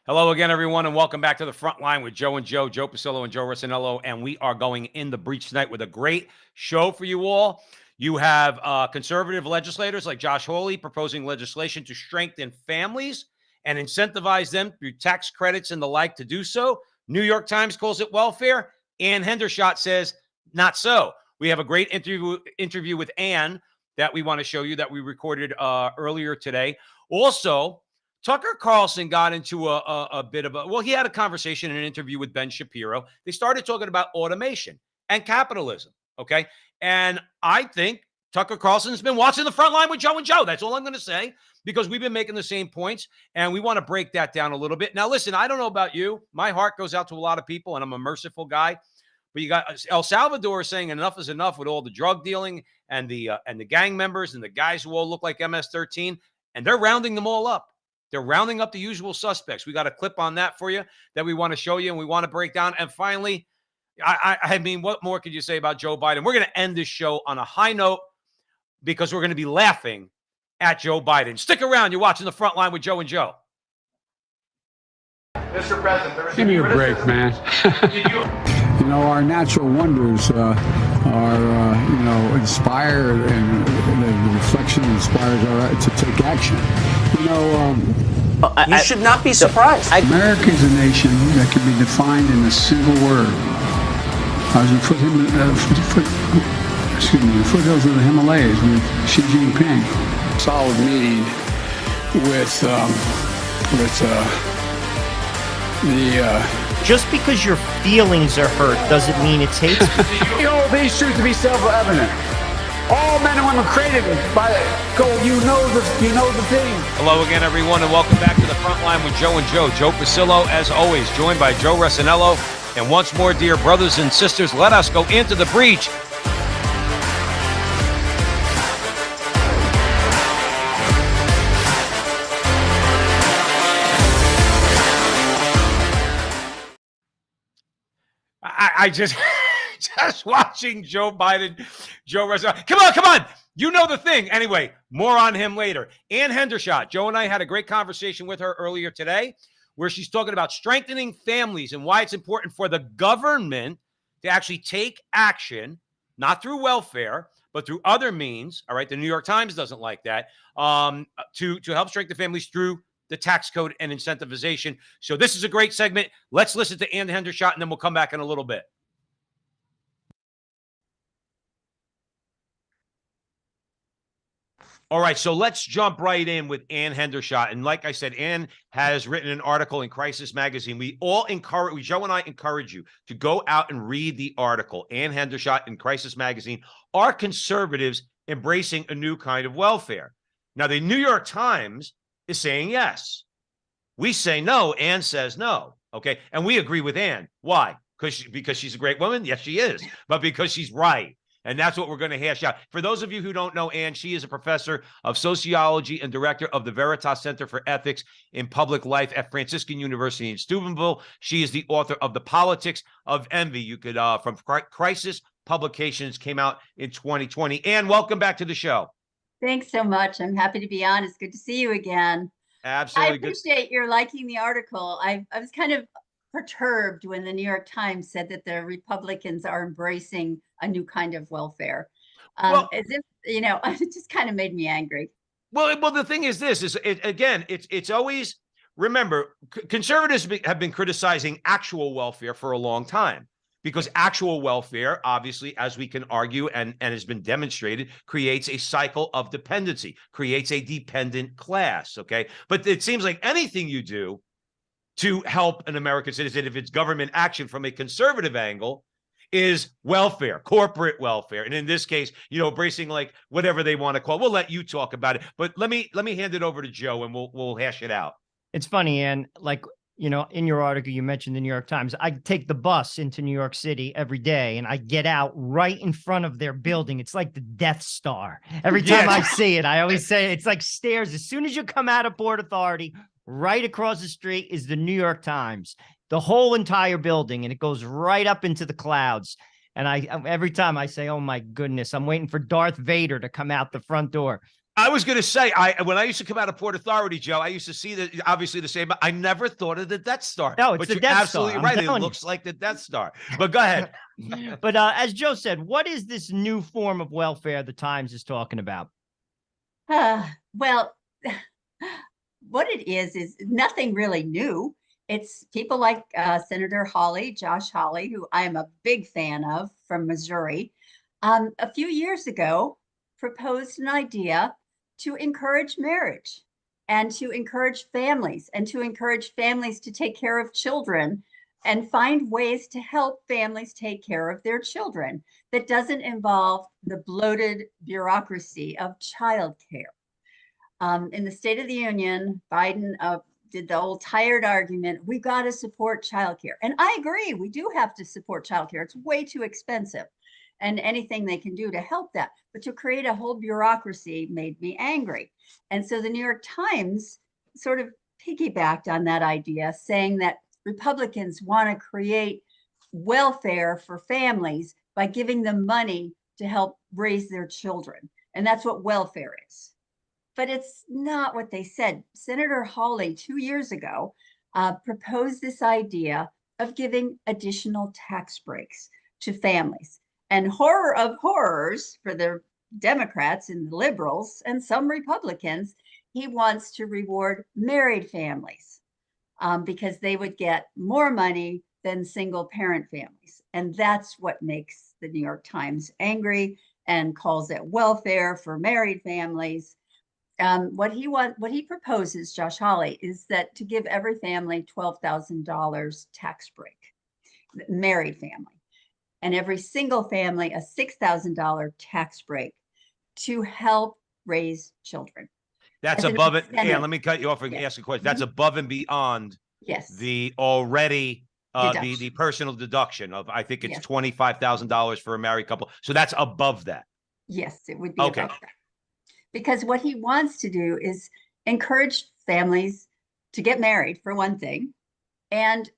Hello again, everyone, and welcome back to the Frontline with Joe and Joe Pasillo and Joe Rossinello. And we are going in the breach tonight with a great show for you all. You have conservative legislators like Josh Hawley proposing legislation to strengthen families and incentivize them through tax credits and the like to do so. New York Times calls it welfare. Ann Hendershot says not so. We have a great interview with Ann that we want to show you that we recorded earlier today. Also, Tucker Carlson got into a bit of he had a conversation in an interview with Ben Shapiro. They started talking about automation and capitalism, okay? And I think Tucker Carlson's been watching the Frontline with Joe and Joe. That's all I'm going to say, because we've been making the same points, and we want to break that down a little bit. Now, listen, I don't know about you. My heart goes out to a lot of people, and I'm a merciful guy. But you got El Salvador saying enough is enough with all the drug dealing and the gang members and the guys who all look like MS-13, and they're rounding them all up. They're rounding up the usual suspects. We got a clip on that for you that we want to show you and we want to break down. And finally, I mean, what more could you say about Joe Biden? We're going to end this show on a high note because we're going to be laughing at Joe Biden. Stick around. You're watching the Frontline with Joe and Joe. Mr. President, give me a break, man. You know, our natural wonders are, inspired, and the reflection inspires us to take action. You know, you should not be surprised. America is a nation that can be defined in a single word. I was in the foothills of the Himalayas with Xi Jinping. Solid meeting with Just because your feelings are hurt doesn't mean it's hateful. You know these truths to be self-evident. All men and women created by God. You know the thing. Hello again, everyone, and welcome back to the Frontline with Joe and Joe. Joe Pasillo, as always, joined by Joe Rossinello. And once more, dear brothers and sisters, let us go into the breach. I just watching Joe Biden, Joe Rossinello. Come on. You know the thing. Anyway, more on him later. Ann Hendershot. Joe and I had a great conversation with her earlier today where she's talking about strengthening families and why it's important for the government to actually take action, not through welfare, but through other means. All right. The New York Times doesn't like that, to help strengthen families through the tax code and incentivization. So this is a great segment. Let's listen to Ann Hendershot, and then we'll come back in a little bit. All right, so let's jump right in with Ann Hendershot. And like I said, Ann has written an article in Crisis Magazine. Joe and I encourage you to go out and read the article. Ann Hendershot in Crisis Magazine. Are conservatives embracing a new kind of welfare? Now, the New York Times is saying yes. We say no. Ann says no. Okay. And we agree with Ann. Why? Because she's a great woman? Yes, she is. But because she's right. And that's what we're going to hash out. For those of you who don't know Ann, she is a professor of sociology and director of the Veritas Center for Ethics in Public Life at Franciscan University in Steubenville. She is the author of The Politics of Envy. You could, from Crisis Publications, came out in 2020. Ann, welcome back to the show. Thanks so much. I'm happy to be on. It's good to see you again. Absolutely. I appreciate your liking the article. I was kind of perturbed when the New York Times said that the Republicans are embracing a new kind of welfare. As if, it just kind of made me angry. Well, the thing is this, it's always, remember, conservatives have been criticizing actual welfare for a long time. Because actual welfare, obviously, as we can argue and has been demonstrated, creates a cycle of dependency, creates a dependent class, okay? But it seems like anything you do to help an American citizen, if it's government action from a conservative angle, is welfare, corporate welfare. And in this case, embracing like whatever they want to call it. We'll let you talk about it. But let me hand it over to Joe and we'll hash it out. It's funny, Ann, in your article, you mentioned the New York Times. I take the bus into New York City every day, and I get out right in front of their building. It's like the Death Star. Every time I see it, I always say it's like stairs. As soon as you come out of Port Authority, right across the street is the New York Times, the whole entire building, and it goes right up into the clouds. And every time I say, oh, my goodness, I'm waiting for Darth Vader to come out the front door. I was going to say, when I used to come out of Port Authority, Joe, I used to see that obviously the same, but I never thought of the Death Star. No, it's but the you're Death Star. absolutely I'm right. It telling you. looks like the Death Star. But go ahead. But as Joe said, what is this new form of welfare the Times is talking about? Well, what it is nothing really new. It's people like Senator Hawley, Josh Hawley, who I am a big fan of from Missouri, a few years ago proposed an idea to encourage marriage and to encourage families to take care of children and find ways to help families take care of their children that doesn't involve the bloated bureaucracy of childcare. In the State of the Union, Biden did the old tired argument, we got to support childcare. And I agree, we do have to support childcare. It's way too expensive. And anything they can do to help that. But to create a whole bureaucracy made me angry. And so the New York Times sort of piggybacked on that idea, saying that Republicans want to create welfare for families by giving them money to help raise their children. And that's what welfare is. But it's not what they said. Senator Hawley, 2 years ago, proposed this idea of giving additional tax breaks to families. And horror of horrors for the Democrats and the liberals and some Republicans, he wants to reward married families because they would get more money than single parent families. And that's what makes the New York Times angry and calls it welfare for married families. What he proposes, Josh Hawley, is that to give every family $12,000 tax break, married family, and every single family a $6,000 tax break to help raise children. That's above it. And let me cut you off and ask a question. That's above and beyond the already the personal deduction of, I think it's $25,000 for a married couple. So that's above that. Yes, it would be above that. Because what he wants to do is encourage families to get married, for one thing, and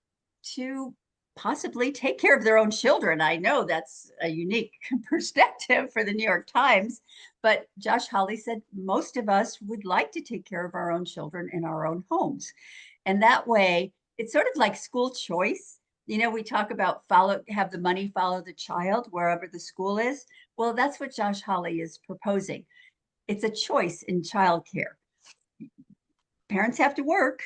to possibly take care of their own children. I know that's a unique perspective for the New York Times, but Josh Hawley said most of us would like to take care of our own children in our own homes. And that way, it's sort of like school choice. You know, we talk about have the money follow the child wherever the school is. Well, that's what Josh Hawley is proposing. It's a choice in childcare. Parents have to work,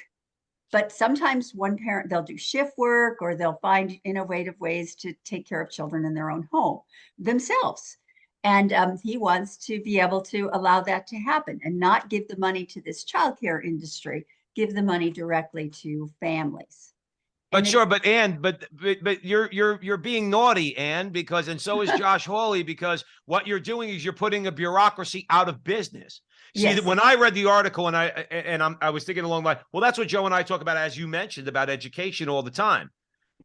but sometimes one parent, they'll do shift work or they'll find innovative ways to take care of children in their own home themselves. And he wants to be able to allow that to happen and not give the money to this childcare industry, give the money directly to families. But sure, but Ann, but you're being naughty, Ann, because, and so is Josh Hawley, because what you're doing is you're putting a bureaucracy out of business. See, when I read the article and I was thinking along the line, well, that's what Joe and I talk about, as you mentioned, about education all the time.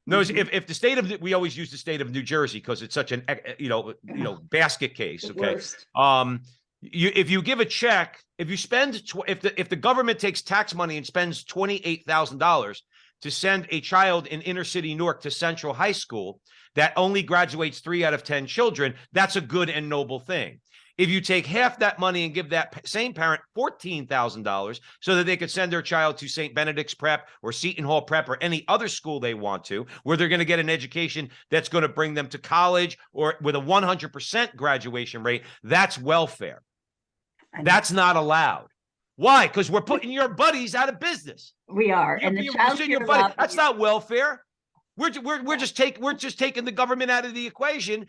No, if the state of we always use the state of New Jersey because it's such an basket case. Okay, if you give a check, if you spend if the government takes tax money and spends $28,000 to send a child in inner city Newark to Central High School that only graduates 3 out of 10 children, that's a good and noble thing. If you take half that money and give that same parent $14,000 so that they could send their child to St. Benedict's Prep or Seton Hall Prep or any other school they want to, where they're going to get an education that's going to bring them to college or with a 100% graduation rate, that's welfare. That's not allowed. Why? Because we're putting your buddies out of business. We are, and the child care law, that's not welfare. We're just taking the government out of the equation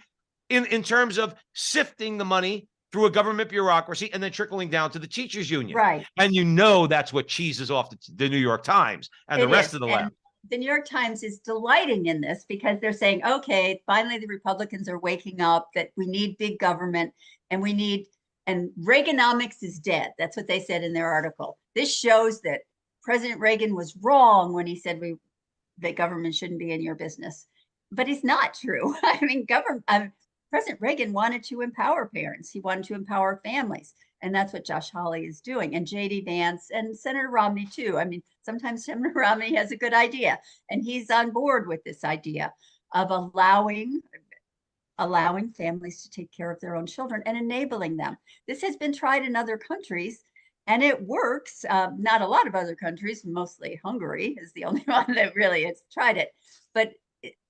in terms of sifting the money through a government bureaucracy and then trickling down to the teachers union. Right. And that's what cheeses off the New York Times and the rest of the left. The New York Times is delighting in this because they're saying, okay, finally the Republicans are waking up that we need big government and and Reaganomics is dead. That's what they said in their article. This shows that President Reagan was wrong when he said that government shouldn't be in your business. But it's not true. I mean, President Reagan wanted to empower parents. He wanted to empower families. And that's what Josh Hawley is doing. And J.D. Vance and Senator Romney, too. I mean, sometimes Senator Romney has a good idea. And he's on board with this idea of allowing allowing families to take care of their own children and enabling them. This has been tried in other countries and it works. Not a lot of other countries, mostly Hungary is the only one that really has tried it. But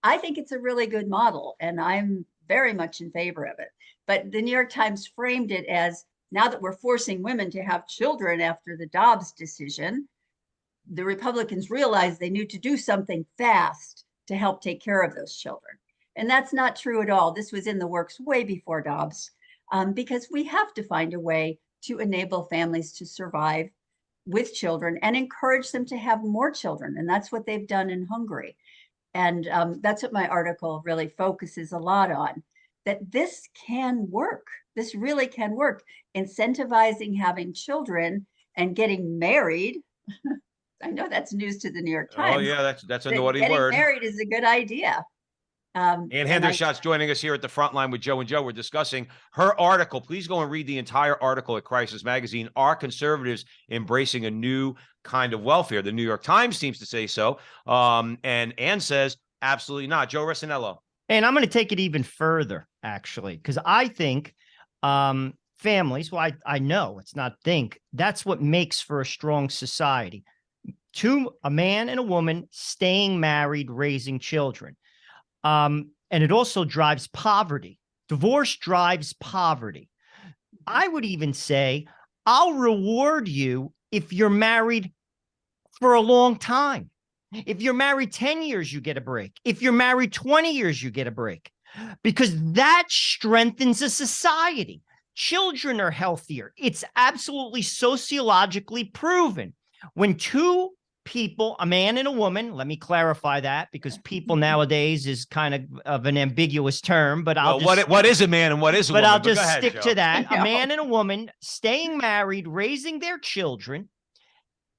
I think it's a really good model and I'm very much in favor of it. But the New York Times framed it as, now that we're forcing women to have children after the Dobbs decision, the Republicans realized they need to do something fast to help take care of those children. And that's not true at all. This was in the works way before Dobbs, because we have to find a way to enable families to survive with children and encourage them to have more children. And that's what they've done in Hungary. And that's what my article really focuses a lot on, that this can work. This really can work. Incentivizing having children and getting married. I know that's news to the New York Times. Oh yeah, that's a naughty getting word. Married is a good idea. Ann Hendershot's joining us here at the Frontline with Joe and Joe. We're discussing her article. Please go and read the entire article at Crisis Magazine. Are conservatives embracing a new kind of welfare? The New York Times seems to say so. And Ann says, absolutely not. Joe Rossinello. And I'm going to take it even further, actually, because I think families, well, I know it's not think, that's what makes for a strong society. A man and a woman staying married, raising children. And it also drives poverty. Divorce drives poverty. I would even say, I'll reward you if you're married for a long time. If you're married 10 years, you get a break. If you're married 20 years, you get a break, because that strengthens a society. Children are healthier. It's absolutely sociologically proven. When two people, a man and a woman, let me clarify that, because people nowadays is kind of an ambiguous term, but what is a man and what is a woman? But I'll just ahead, stick Joe. to that. A man and a woman staying married, raising their children,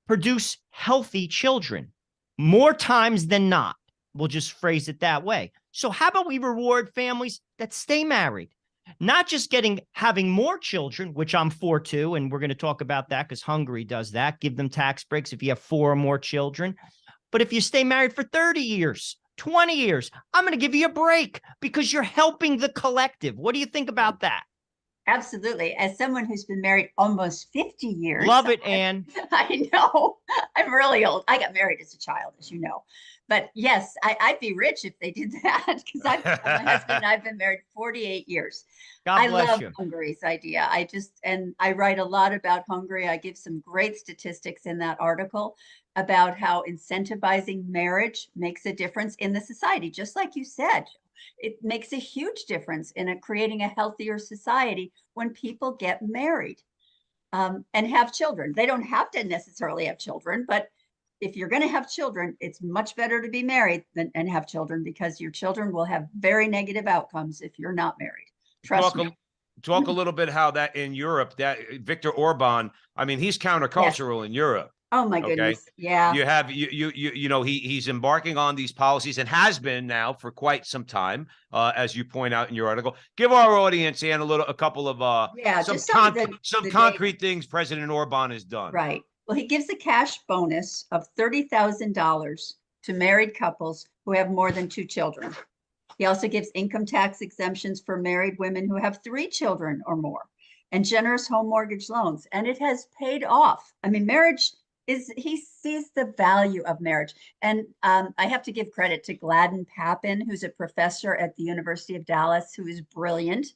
produce healthy children more times than not. We'll just phrase it that way. So how about we reward families that stay married? Not just having more children, which I'm for too, and we're going to talk about that because Hungary does that. Give them tax breaks if you have 4 or more children. But if you stay married for 30 years, 20 years, I'm going to give you a break because you're helping the collective. What do you think about that? Absolutely. As someone who's been married almost 50 years. Love it, Ann. I know. I'm really old. I got married as a child, as you know. But yes, I'd be rich if they did that, because my husband and I've been married 48 years. God bless love you. Hungary's idea. And I write a lot about Hungary. I give some great statistics in that article about how incentivizing marriage makes a difference in the society. Just like you said, it makes a huge difference in creating a healthier society when people get married and have children. They don't have to necessarily have children, but if you're going to have children, it's much better to be married and have children, because your children will have very negative outcomes if you're not married. Trust me. Talk a little bit how that in Europe, that Viktor Orban, I mean, he's countercultural in Europe. Oh my goodness. Yeah. You have you know he's embarking on these policies and has been now for quite some time, as you point out in your article. Give our audience and a couple of some concrete things President Orban has done. Right. Well, he gives a cash bonus of $30,000 to married couples who have more than 2 children. He also gives income tax exemptions for married women who have 3 children or more, and generous home mortgage loans. And it has paid off. I mean, he sees the value of marriage. And I have to give credit to Gladden Papin, who's a professor at the University of Dallas, who is brilliant.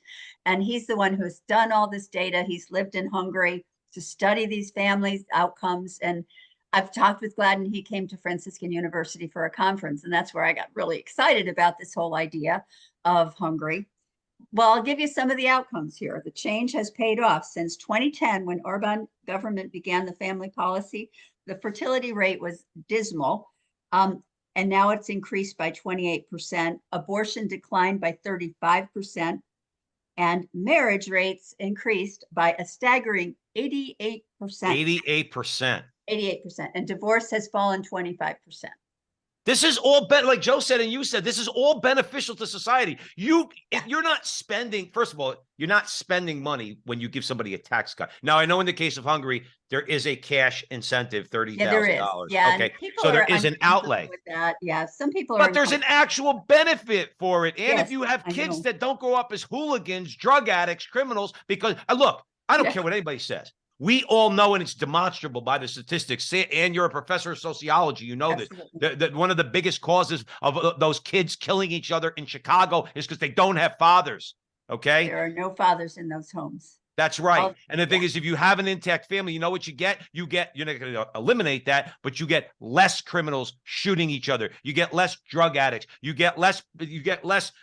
And he's the one who's done all this data. He's lived in Hungary to study these families' outcomes. And I've talked with Gladden. He came to Franciscan University for a conference, and that's where I got really excited about this whole idea of Hungary. Well, I'll give you some of the outcomes here. The change has paid off. Since 2010, when Orban government began the family policy, the fertility rate was dismal, and now it's increased by 28%. Abortion declined by 35%, and marriage rates increased by a staggering 88%. 88%. 88%, and divorce has fallen 25%. This is all like Joe said and you said, this is all beneficial to society. If you're not spending, first of all, you're not spending money when you give somebody a tax cut. Now, I know in the case of Hungary, there is a cash incentive, $30,000. Yeah, there is. Yeah, okay, so there is an outlay with that. Yeah, some people are. But there's an actual benefit for it. And Yes, if you have I kids know. that don't grow up as hooligans, drug addicts, criminals, because look, I don't Yeah. care what anybody says. We all know, and it's demonstrable by the statistics, and you're a professor of sociology, you know Absolutely. that one of the biggest causes of those kids killing each other in Chicago is because they don't have fathers. Okay. There are no fathers in those homes. That's right. All- And the thing is, if you have an intact family, you know what you get? You're not going to eliminate that, but you get less criminals shooting each other. You get less drug addicts. You get less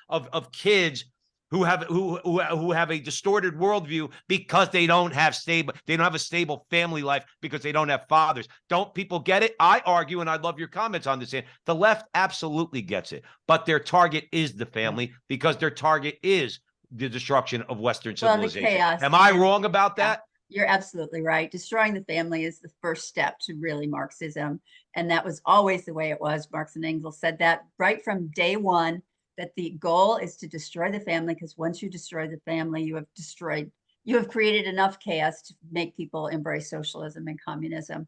of kids who have a distorted worldview because they don't have a stable family life because they don't have fathers. Don't people get it? I argue, and I'd love your comments on this. The left absolutely gets it, but their target is the family because their target is the destruction of Western civilization. The chaos. Am I wrong about that? You're absolutely right. Destroying the family is the first step to really Marxism. And that was always the way it was. Marx and Engels said that right from day one, that the goal is to destroy the family, because once you destroy the family, you have created enough chaos to make people embrace socialism and communism.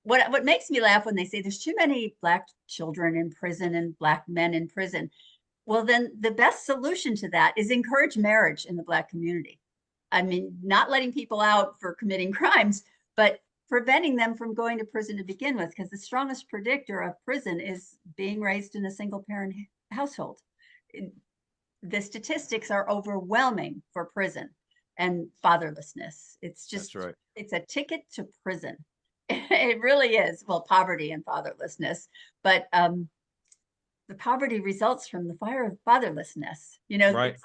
What makes me laugh when they say there's too many Black children in prison and Black men in prison. Well, then the best solution to that is encourage marriage in the Black community. I mean, not letting people out for committing crimes, but preventing them from going to prison to begin with, because the strongest predictor of prison is being raised in a single parent household. The statistics are overwhelming for prison and fatherlessness. It's just, That's right. It's a ticket to prison. It really is. Well, poverty and fatherlessness, but the poverty results from the fire of fatherlessness. You know, right.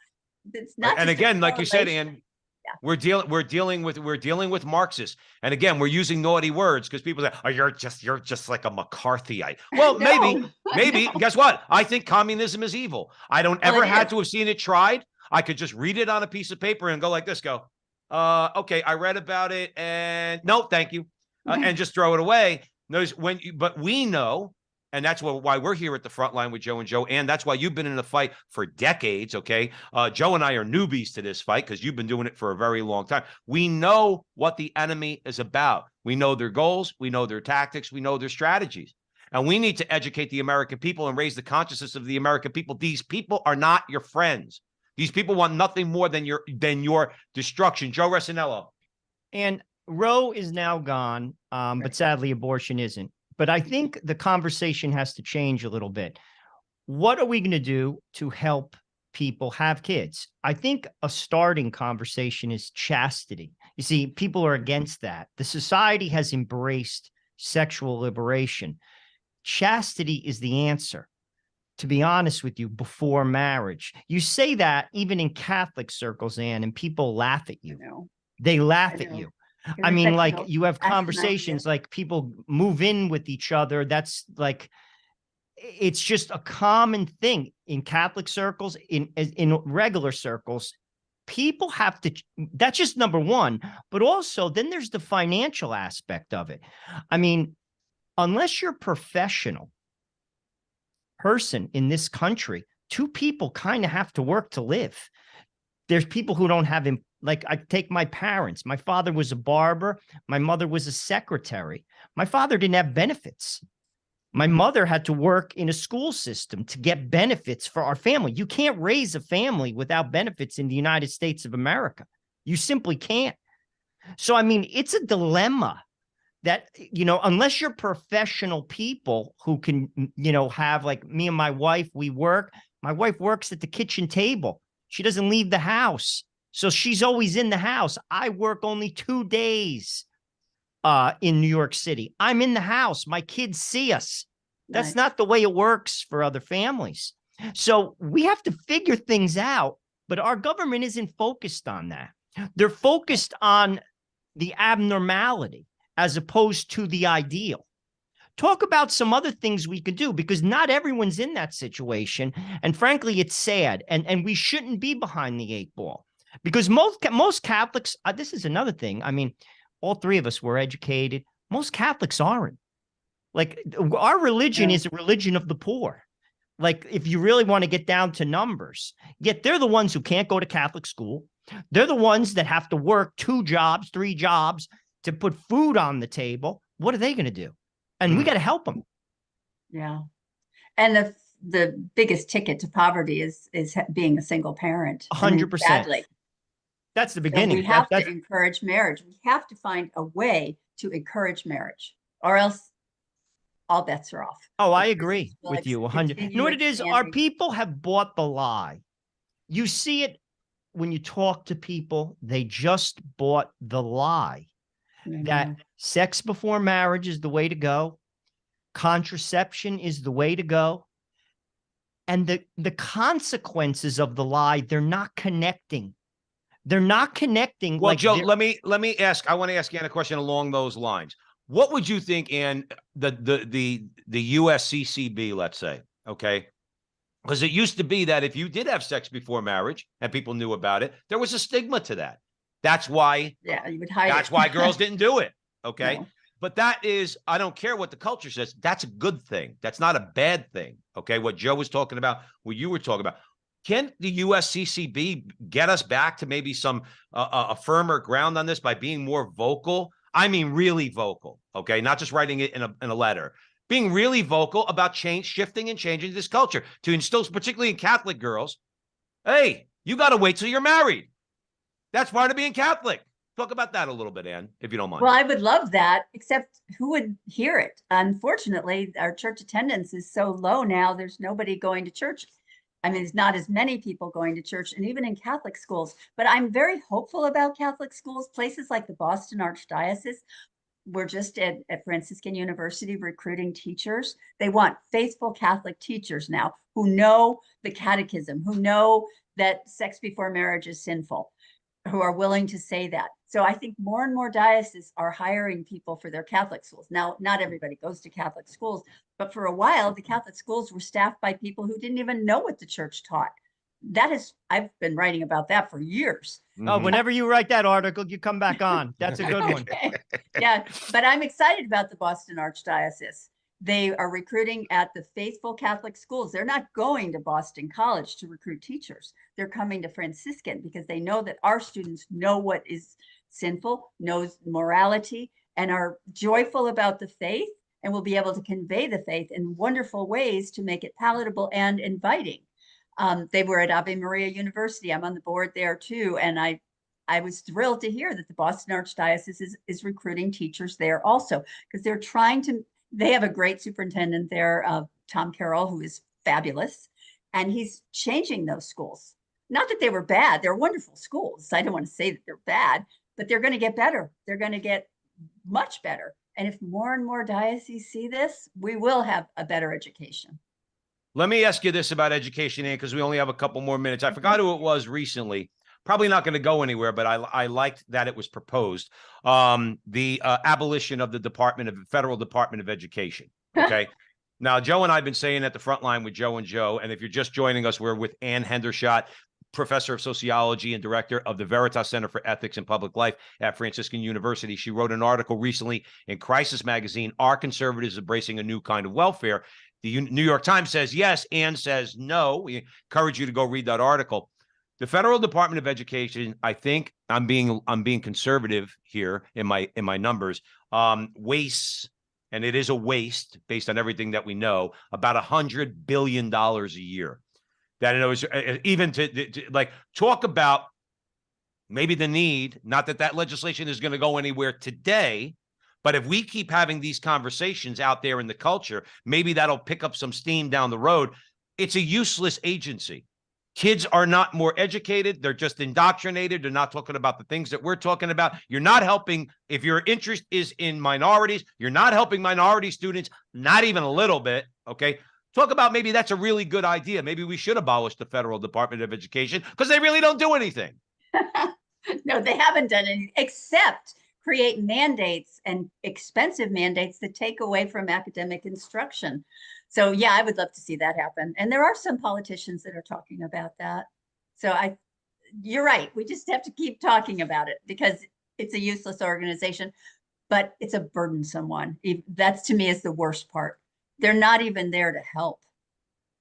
It's not. And again, like you said, Ann, yeah. we're dealing with Marxists. And again, we're using naughty words because people say, "Oh, you're just like a McCarthyite." Well, No, maybe. Guess what? I think communism is evil. I don't ever had to have seen it tried. I could just read it on a piece of paper and go like this. Go, okay, I read about it, and no, thank you, and just throw it away. But we know. And that's why we're here at the front line with Joe and Joe. And that's why you've been in the fight for decades, okay? Joe and I are newbies to this fight because you've been doing it for a very long time. We know what the enemy is about. We know their goals. We know their tactics. We know their strategies. And we need to educate the American people and raise the consciousness of the American people. These people are not your friends. These people want nothing more than your destruction. Joe Resinello. And Roe is now gone, but sadly abortion isn't. But I think the conversation has to change a little bit. What are we going to do to help people have kids? I think a starting conversation is chastity. You see, people are against that. The society has embraced sexual liberation. Chastity is the answer, to be honest with you, before marriage. You say that even in Catholic circles, Ann, and people laugh at you. They laugh at you. I mean, like you have conversations like people move in with each other. That's like, it's just a common thing in Catholic circles, in regular circles. People have to, that's just number one, but also then there's the financial aspect of it. I mean, unless you're a professional person in this country, two people kind of have to work to live. There's people who don't have like I take my parents. My father was a barber. My mother was a secretary. My father didn't have benefits. My mother had to work in a school system to get benefits for our family. You can't raise a family without benefits in the United States of America. You simply can't. So, I mean, it's a dilemma that, you know, unless you're professional people who can, you know, have like me and my wife, we work. My wife works at the kitchen table. She doesn't leave the house. So she's always in the house. I work only 2 days in New York City. I'm in the house. My kids see us. That's not the way it works for other families. So we have to figure things out, but our government isn't focused on that. They're focused on the abnormality as opposed to the ideal. Talk about some other things we could do, because not everyone's in that situation. And frankly, it's sad. And we shouldn't be behind the 8 ball. Because most Catholics, this is another thing. I mean, all three of us were educated. Most Catholics aren't. Like our religion Yeah. is a religion of the poor. Like if you really want to get down to numbers, yet they're the ones who can't go to Catholic school. They're the ones that have to work 2 jobs, 3 jobs to put food on the table. What are they going to do? And we got to help them. Yeah. And the biggest ticket to poverty is being a single parent. I mean, 100%. sadly. That's the So beginning. we have to encourage marriage. We have to find a way to encourage marriage, or else all bets are off. Oh, I agree with you 100. You know what it is? Our Expanding. people have bought the lie. You see it when you talk to people. They just bought the lie that sex before marriage is the way to go. Contraception is the way to go. And the consequences of the lie, they're not connecting. They're not connecting. Well, like Joe, let me ask. I want to ask Ann a question along those lines. What would you think, Ann, the USCCB, let's say, okay? Because it used to be that if you did have sex before marriage and people knew about it, there was a stigma to that. That's why. Yeah, you would hide. That's why girls didn't do it. Okay. No. But that is, I don't care what the culture says. That's a good thing. That's not a bad thing. Okay. What Joe was talking about, what you were talking about. Can the USCCB get us back to maybe some a firmer ground on this by being more vocal? I mean, really vocal. Okay. Not just writing it in a letter. Being really vocal about shifting and changing this culture to instill, particularly in Catholic girls. Hey, you got to wait till you're married. That's part of being Catholic. Talk about that a little bit, Ann, if you don't mind. Well, I would love that, except who would hear it? Unfortunately, our church attendance is so low now, there's nobody going to church. I mean, there's not as many people going to church, and even in Catholic schools. But I'm very hopeful about Catholic schools. Places like the Boston Archdiocese, we're just at Franciscan University recruiting teachers. They want faithful Catholic teachers now who know the catechism, who know that sex before marriage is sinful, who are willing to say that. So I think more and more dioceses are hiring people for their Catholic schools. Now, not everybody goes to Catholic schools, but for a while, the Catholic schools were staffed by people who didn't even know what the church taught. I've been writing about that for years. Oh, whenever you write that article, you come back on. That's a good one. Yeah, but I'm excited about the Boston Archdiocese. They are recruiting at the faithful Catholic schools. They're not going to Boston College to recruit teachers. They're coming to Franciscan because they know that our students know what is sinful, knows morality, and are joyful about the faith, and will be able to convey the faith in wonderful ways to make it palatable and inviting. They were at Ave Maria University. I'm on the board there too. And I was thrilled to hear that the Boston Archdiocese is recruiting teachers there also, because they have a great superintendent there, Tom Carroll, who is fabulous. And he's changing those schools. Not that they were bad. They're wonderful schools. I don't want to say that they're bad, but they're going to get better. They're going to get much better. And if more and more dioceses see this, we will have a better education. Let me ask you this about education, Ann, because we only have a couple more minutes. I forgot who it was recently. Probably not going to go anywhere, but I liked that it was proposed. The abolition of the Federal Department of Education. Okay. Now, Joe and I have been saying at the front line with Joe and Joe, and if you're just joining us, we're with Ann Hendershot, professor of sociology and director of the Veritas Center for Ethics and Public Life at Franciscan University. She wrote an article recently in Crisis Magazine, Are Conservatives Embracing a New Kind of Welfare? The New York Times says yes, Ann says no. We encourage you to go read that article. The Federal Department of Education, I think I'm being conservative here in my numbers, wastes, and it is a waste based on everything that we know, about $100 billion a year. That it was even to like talk about maybe the need, not that legislation is going to go anywhere today, but if we keep having these conversations out there in the culture, maybe that'll pick up some steam down the road. It's a useless agency. Kids are not more educated. They're just indoctrinated. They're not talking about the things that we're talking about. You're not helping. If your interest is in minorities, you're not helping minority students, not even a little bit. Okay. Talk about maybe that's a really good idea. Maybe we should abolish the Federal Department of Education because they really don't do anything. No, they haven't done anything except create mandates, and expensive mandates that take away from academic instruction. So yeah, I would love to see that happen. And there are some politicians that are talking about that. So you're right. We just have to keep talking about it because it's a useless organization. but it's a burdensome one. That's, to me, is the worst part. They're not even there to help.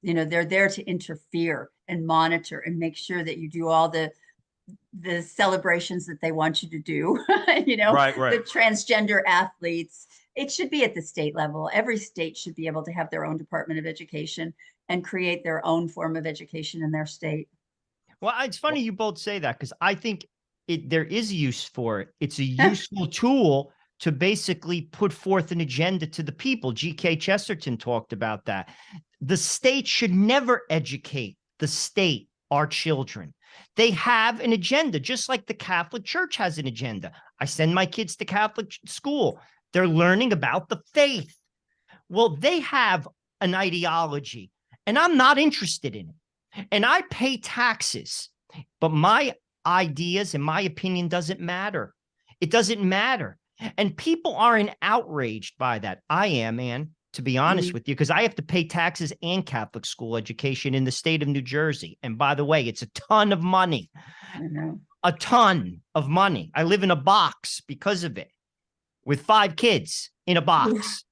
They're there to interfere and monitor and make sure that you do all the celebrations that they want you to do. Right. The transgender athletes. It should be at the state level. Every state should be able to have their own Department of Education and create their own form of education in their state. Well, it's funny you both say that, because I think there is a use for it. It's a useful tool to basically put forth an agenda to the people. G.K. Chesterton talked about that. The state should never educate the state, our children. They have an agenda, just like the Catholic Church has an agenda. I send my kids to Catholic school. They're learning about the faith. Well, they have an ideology, and I'm not interested in it. And I pay taxes, but my ideas and my opinion doesn't matter. It doesn't matter. And people aren't outraged by that. I am, Ann, to be honest with you, because I have to pay taxes and Catholic school education in the state of New Jersey. And by the way, it's a ton of money. I know. A ton of money. I live in a box because of it, with 5 kids in a box.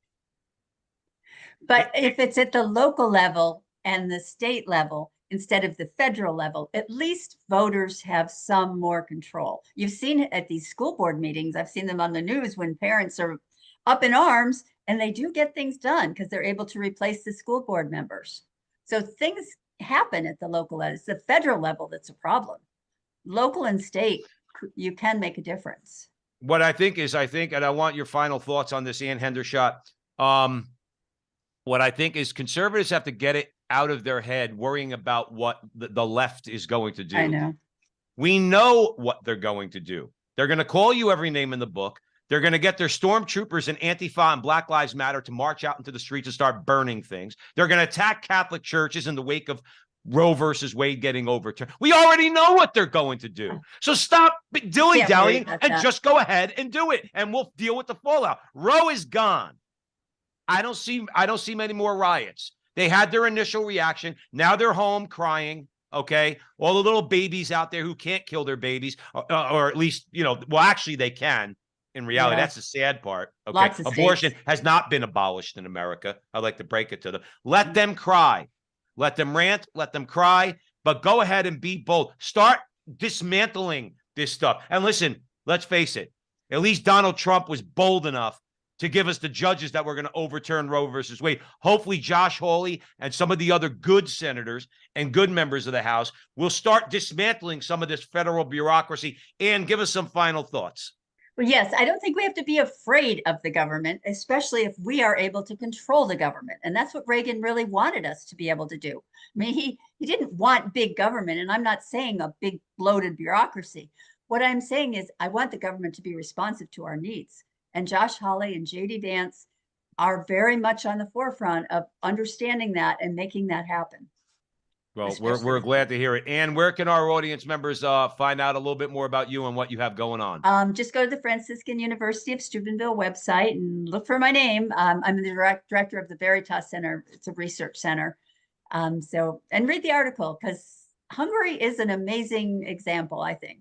But if it's at the local level and the state level instead of the federal level, at least voters have some more control. You've seen it at these school board meetings. I've seen them on the news when parents are up in arms, and they do get things done because they're able to replace the school board members. So things happen at the local level. It's the federal level that's a problem. Local and state, you can make a difference. What I think, and I want your final thoughts on this, Ann Hendershot. What I think is conservatives have to get it out of their head worrying about what the left is going to do. I know. We know what they're going to do. They're going to call you every name in the book. They're going to get their stormtroopers and Antifa and Black Lives Matter to march out into the streets and start burning things. They're going to attack Catholic churches in the wake of Roe versus Wade getting overturned. We already know what they're going to do. So stop dilly-dallying and just go ahead and do it, and we'll deal with the fallout. Roe is gone. I don't see many more riots. They had their initial reaction. Now they're home crying. Okay. All the little babies out there who can't kill their babies, or at least, well, actually they can. In reality, that's the sad part. Okay. Abortion has not been abolished in America. I'd like to break it to them. Let them cry. Let them rant. Let them cry. But go ahead and be bold. Start dismantling this stuff. And listen, let's face it. At least Donald Trump was bold enough to give us the judges that were going to overturn Roe versus Wade. Hopefully Josh Hawley and some of the other good senators and good members of the House will start dismantling some of this federal bureaucracy. And give us some final thoughts. Well, yes, I don't think we have to be afraid of the government, especially if we are able to control the government. And that's what Reagan really wanted us to be able to do. I mean, he didn't want big government, and I'm not saying a big bloated bureaucracy. What I'm saying is I want the government to be responsive to our needs. And Josh Hawley and J.D. Vance are very much on the forefront of understanding that and making that happen. Well, we're glad to hear it. And where can our audience members find out a little bit more about you and what you have going on? Just go to the Franciscan University of Steubenville website and look for my name. I'm the director of the Veritas Center. It's a research center. And read the article, because Hungary is an amazing example, I think.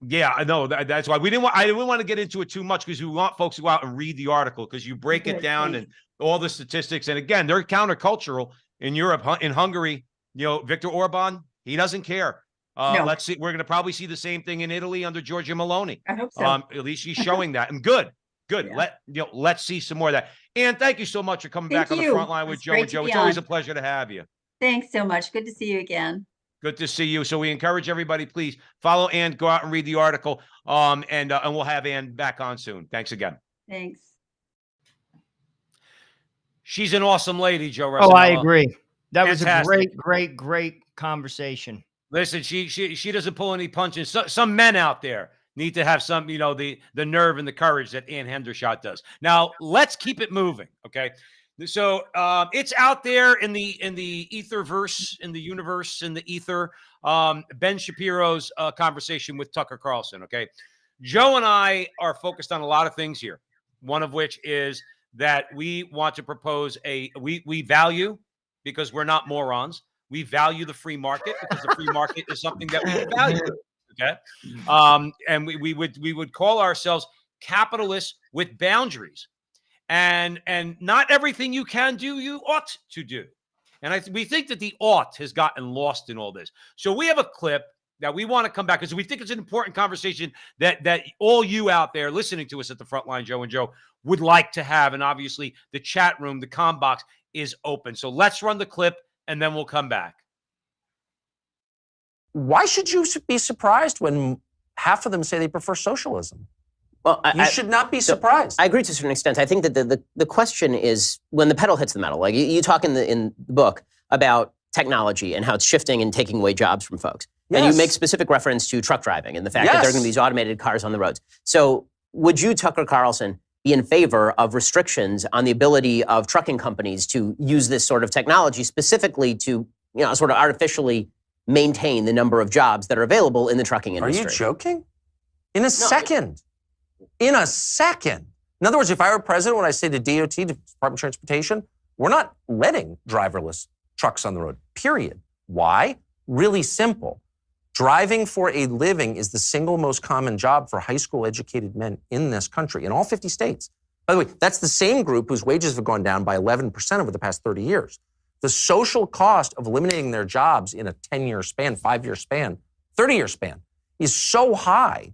Yeah, I know. That's why I didn't want to get into it too much, because we want folks to go out and read the article, because you break it down and all the statistics. And again, they're countercultural in Europe. In Hungary, Viktor Orban, he doesn't care. No. Let's see. We're going to probably see the same thing in Italy under Giorgia Meloni. I hope so. At least she's showing that. And good. Yeah. Let's see some more of that. And thank you so much for coming back on the front line with Joe and Joe. It's always a pleasure to have you. Thanks so much. Good to see you again. Good to see you. So we encourage everybody, please follow Ann, go out and read the article. And we'll have Ann back on soon. Thanks again. Thanks. She's an awesome lady, Joe. Oh, I agree. That Fantastic. was a great conversation. Listen, she doesn't pull any punches. Some men out there need to have some, the nerve and the courage that Ann Hendershot does. Now let's keep it moving. Okay. So it's out there in the etherverse, in the universe, in the ether. Ben Shapiro's conversation with Tucker Carlson. Okay. Joe and I are focused on a lot of things here. One of which is that we want to propose we value, because we're not morons. We value the free market, because the free market is something that we value. Okay. And we would call ourselves capitalists with boundaries. And not everything you can do, you ought to do. And we think that the ought has gotten lost in all this. So we have a clip that we want to come back because we think it's an important conversation that all you out there listening to us at the Frontline, Joe and Joe, would like to have. And obviously the chat room, the comm box is open. So let's run the clip and then we'll come back. Why should you be surprised when half of them say they prefer socialism? Well, you should not be surprised. I agree to a certain extent. I think that the question is when the pedal hits the metal. Like you talk in the book about technology and how it's shifting and taking away jobs from folks. Yes. And you make specific reference to truck driving and the fact that there are going to be these automated cars on the roads. So would you, Tucker Carlson, be in favor of restrictions on the ability of trucking companies to use this sort of technology specifically to, sort of artificially maintain the number of jobs that are available in the trucking industry? Are you joking? In a second. In a second. In other words, if I were president, when I say to DOT, to Department of Transportation, we're not letting driverless trucks on the road, period. Why? Really simple. Driving for a living is the single most common job for high school educated men in this country, in all 50 states. By the way, that's the same group whose wages have gone down by 11% over the past 30 years. The social cost of eliminating their jobs in a 10-year span, 5-year span, 30-year span is so high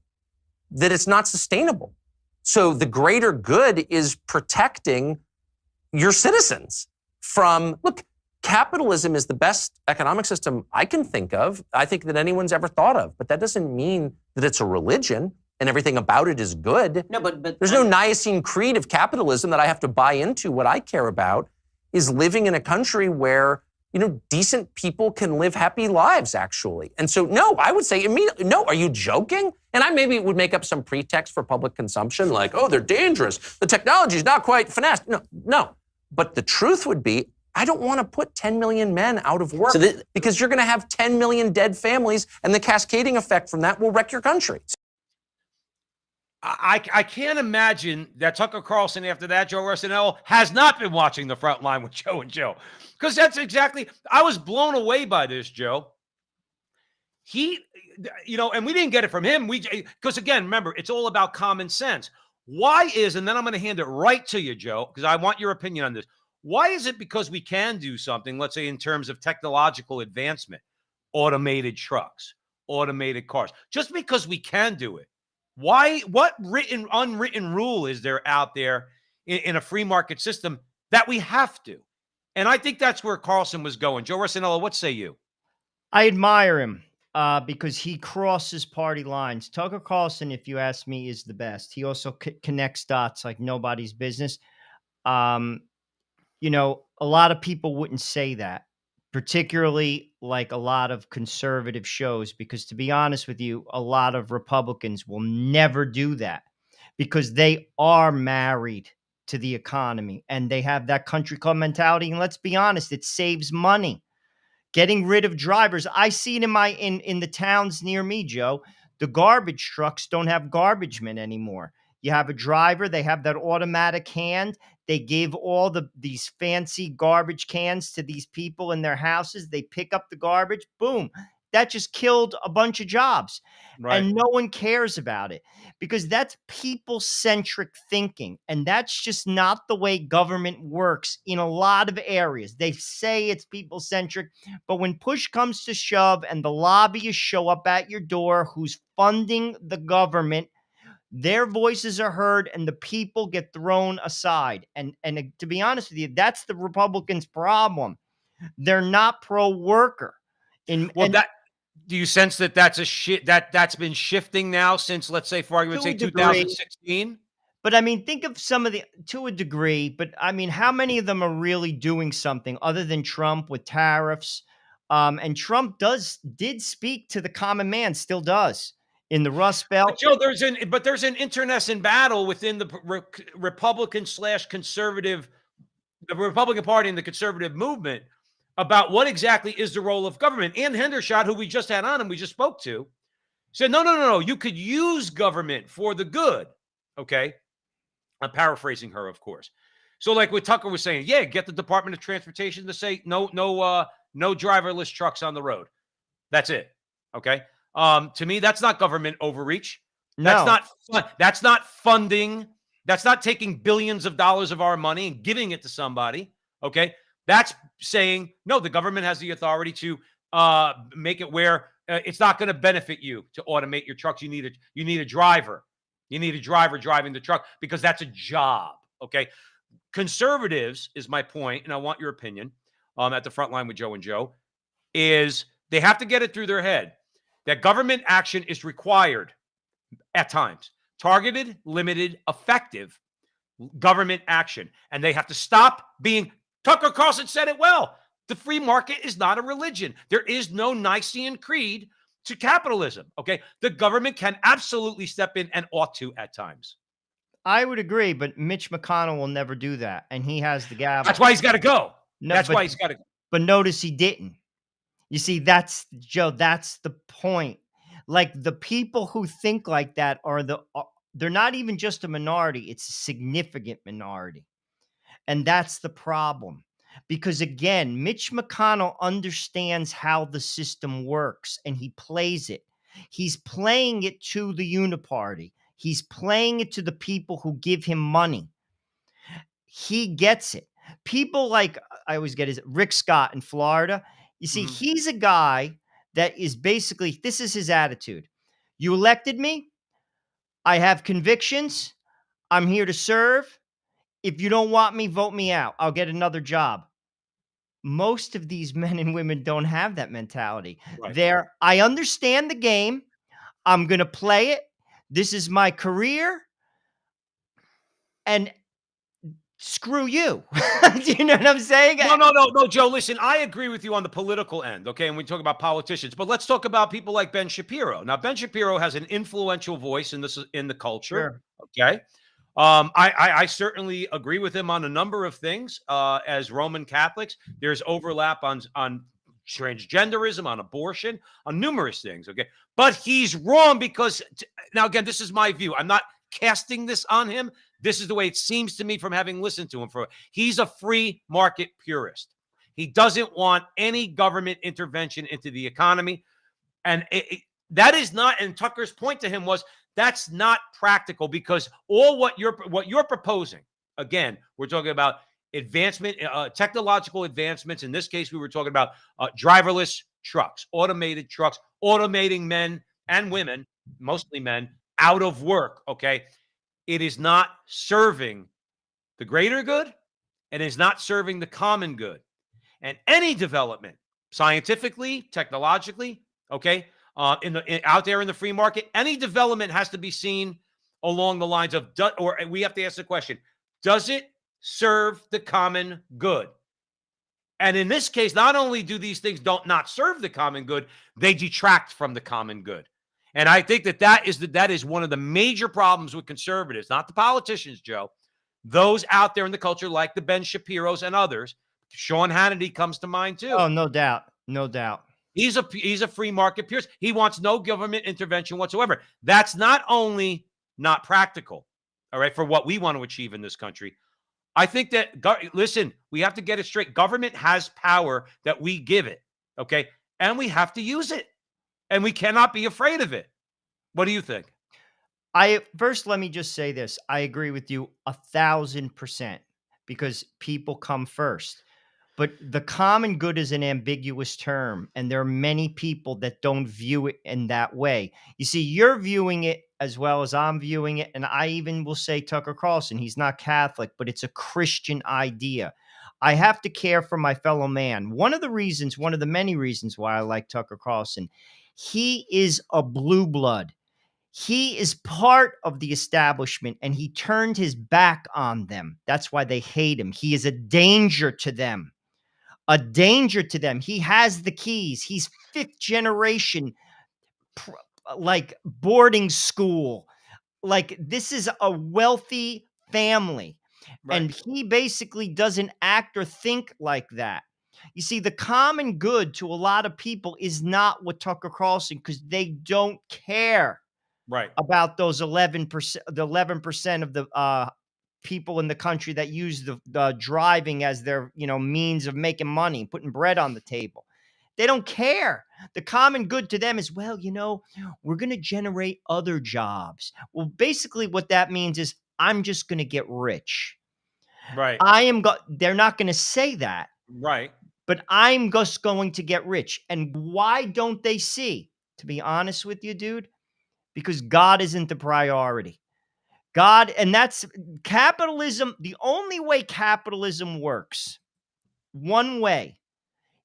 that it's not sustainable. So the greater good is protecting your citizens from, look, capitalism is the best economic system I can think of, I think that anyone's ever thought of, but that doesn't mean that it's a religion and everything about it is good. No, but there's no Nicene Creed of capitalism that I have to buy into. What I care about is living in a country where, decent people can live happy lives, actually. And so, no, I would say immediately, no, are you joking? And I maybe would make up some pretext for public consumption, like, oh, they're dangerous. The technology is not quite finessed. No. But the truth would be, I don't want to put 10 million men out of work because you're going to have 10 million dead families, and the cascading effect from that will wreck your country. I can't imagine that Tucker Carlson, after that, Joe Rossinello, has not been watching the Frontline with Joe and Joe. Because that's exactly, I was blown away by this, Joe. He, and we didn't get it from him. Because again, remember, it's all about common sense. Why is, and then I'm going to hand it right to you, Joe, because I want your opinion on this. Why is it because we can do something, let's say in terms of technological advancement, automated trucks, automated cars, just because we can do it? Why? What unwritten rule is there out there in a free market system that we have to? And I think that's where Carlson was going. Joe Rossinello, what say you? I admire him because he crosses party lines. Tucker Carlson, if you ask me, is the best. He also connects dots like nobody's business. A lot of people wouldn't say that, particularly like a lot of conservative shows, because to be honest with you, a lot of Republicans will never do that because they are married to the economy and they have that country club mentality. And let's be honest, it saves money. Getting rid of drivers. I see it in the towns near me, Joe. The garbage trucks don't have garbage men anymore. You have a driver, they have that automatic hand. They give all these fancy garbage cans to these people in their houses. They pick up the garbage. Boom. That just killed a bunch of jobs. Right. And no one cares about it because that's people-centric thinking. And that's just not the way government works in a lot of areas. They say it's people-centric, but when push comes to shove and the lobbyists show up at your door who's funding the government, their voices are heard and the people get thrown aside. And to be honest with you, that's the Republicans' problem. They're not pro-worker. Do you sense that that's been shifting now since, let's say, for argument's sake, 2016? But I mean, think of some of to a degree, but I mean, how many of them are really doing something other than Trump with tariffs? And Trump did speak to the common man, still does. In the Rust Belt. But Joe, there's an internecine battle within the Republican/conservative, the Republican Party and the conservative movement about what exactly is the role of government. Ann Hendershot, who we just had on and we just spoke to, said, no. You could use government for the good. Okay. I'm paraphrasing her, of course. So like what Tucker was saying, yeah, get the Department of Transportation to say no driverless trucks on the road. That's it. Okay. To me, that's not government overreach. That's No, not that's not funding. That's not taking billions of dollars of our money and giving it to somebody. Okay. That's saying, no, the government has the authority to make it where it's not going to benefit you to automate your trucks. You need a driver. You need a driver driving the truck because that's a job. Okay. Conservatives is my point, and I want your opinion at the front line with Joe and Joe, is they have to get it through their head that government action is required at times. Targeted, limited, effective government action. And they have to stop being, Tucker Carlson said it well. The free market is not a religion. There is no Nicene creed to capitalism. Okay. The government can absolutely step in and ought to at times. I would agree, but Mitch McConnell will never do that, and he has the gavel. That's why he's got to go. No, That's why he's got to go. But notice he didn't. You see, that's Joe. That's the point. Like the people who think like that they're not even just a minority; it's a significant minority, and that's the problem. Because again, Mitch McConnell understands how the system works, and he plays it. He's playing it to the uniparty. He's playing it to the people who give him money. He gets it. People like, I always get his Rick Scott in Florida. You see, he's a guy that is basically, this is his attitude. You elected me. I have convictions. I'm here to serve. If you don't want me, vote me out. I'll get another job. Most of these men and women don't have that mentality. Right. I understand the game. I'm going to play it. This is my career. And screw you. Do you know what I'm saying? No, Joe, listen, I agree with you on the political end, okay? And we talk about politicians, but let's talk about people like Ben Shapiro. Now, Ben Shapiro has an influential voice in the culture, okay? I certainly agree with him on a number of things. As Roman Catholics, there's overlap on transgenderism, on abortion, on numerous things, okay? But he's wrong because, now again, this is my view. I'm not casting this on him. This is the way it seems to me from having listened to him. He's a free market purist. He doesn't want any government intervention into the economy. And that is not, and Tucker's point to him was, that's not practical because all what you're proposing, again, we're talking about advancement, technological advancements. In this case, we were talking about driverless trucks, automated trucks, automating men and women, mostly men, out of work, okay? It is not serving the greater good and is not serving the common good. And any development, scientifically, technologically, okay, out there in the free market, any development has to be seen along the lines of, or we have to ask the question, does it serve the common good? And in this case, not only do these things not serve the common good, they detract from the common good. And I think that is one of the major problems with conservatives, not the politicians, Joe. Those out there in the culture, like the Ben Shapiros and others. Sean Hannity comes to mind too. Oh, no doubt, no doubt. He's a free market purist. He wants no government intervention whatsoever. That's not only not practical, all right, for what we want to achieve in this country. I think that, listen, we have to get it straight. Government has power that we give it, okay? And we have to use it. And we cannot be afraid of it. What do you think? First, let me just say this. I agree with you 1,000% because people come first. But the common good is an ambiguous term, and there are many people that don't view it in that way. You see, you're viewing it as well as I'm viewing it, and I even will say Tucker Carlson, he's not Catholic, but it's a Christian idea. I have to care for my fellow man. One of the many reasons why I like Tucker Carlson, he is a blue blood. He is part of the establishment, and he turned his back on them. That's why they hate him. He is a danger to them. A danger to them. He has the keys. He's fifth generation, like boarding school. Like this is a wealthy family. Right. And he basically doesn't act or think like that. You see, the common good to a lot of people is not what Tucker Carlson, because they don't care about those 11%, the 11% of the people in the country that use the driving as their, means of making money, putting bread on the table. They don't care. The common good to them is, well, we're going to generate other jobs. Well, basically what that means is I'm just going to get rich. Right. They're not going to say that, Right. but I'm just going to get rich. And why don't they see? To be honest with you, dude, because God isn't the priority. And that's capitalism. The only way capitalism works, one way,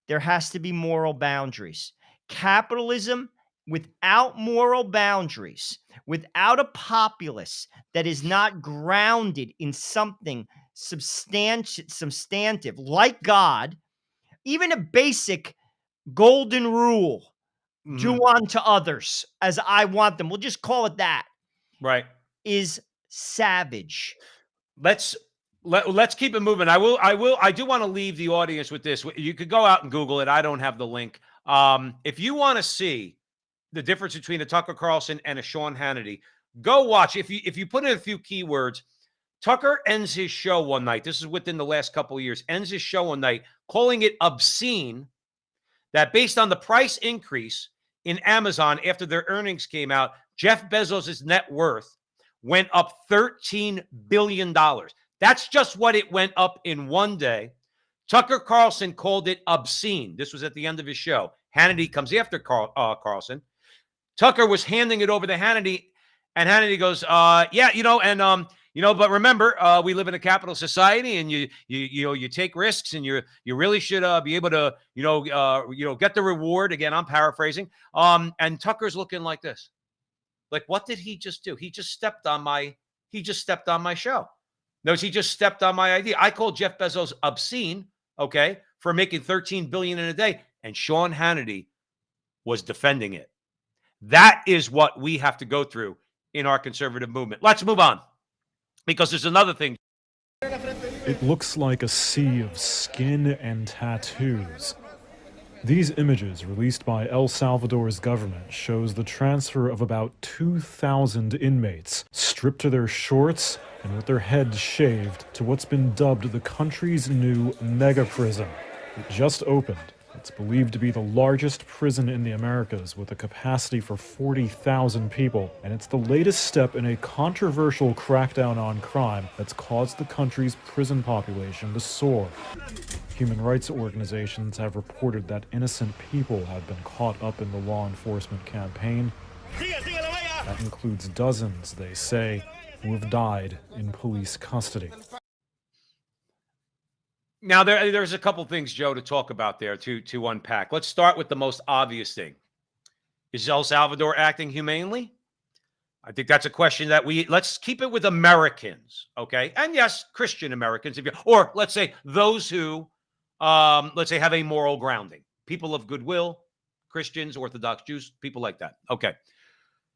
there has to be moral boundaries. Capitalism without moral boundaries, without a populace that is not grounded in something substantive like God, even a basic golden rule, do unto others as I want them. We'll just call it that. Right. Is savage. Let's keep it moving. I do want to leave the audience with this. You could go out and Google it. I don't have the link. If you want to see the difference between a Tucker Carlson and a Sean Hannity, go watch. If you put in a few keywords, Tucker ends his show one night. This is within the last couple of years. Ends his show one night, calling it obscene that based on the price increase in Amazon after their earnings came out, Jeff Bezos' net worth went up $13 billion. That's just what it went up in one day. Tucker Carlson called it obscene. This was at the end of his show. Hannity comes after Carlson. Tucker was handing it over to Hannity, and Hannity goes, but remember, we live in a capital society, and you take risks, and you really should be able to, get the reward. Again, I'm paraphrasing. And Tucker's looking like this. Like, what did he just do? He just stepped on my show. No, he just stepped on my idea. I called Jeff Bezos obscene, okay, for making $13 billion in a day. And Sean Hannity was defending it. That is what we have to go through in our conservative movement. Let's move on, because there's another thing. It looks like a sea of skin and tattoos. These images, released by El Salvador's government, shows the transfer of about 2,000 inmates, stripped to their shorts and with their heads shaved, to what's been dubbed the country's new mega prison. It just opened. It's believed to be the largest prison in the Americas, with a capacity for 40,000 people, and it's the latest step in a controversial crackdown on crime that's caused the country's prison population to soar. Human rights organizations have reported that innocent people have been caught up in the law enforcement campaign. That includes dozens, they say, who have died in police custody. Now, there's a couple things, Joe, to talk about there, to unpack. Let's start with the most obvious thing. Is El Salvador acting humanely? I think that's a question that let's keep it with Americans, okay? And yes, Christian Americans, or let's say those who, let's say, have a moral grounding. People of goodwill, Christians, Orthodox Jews, people like that. Okay.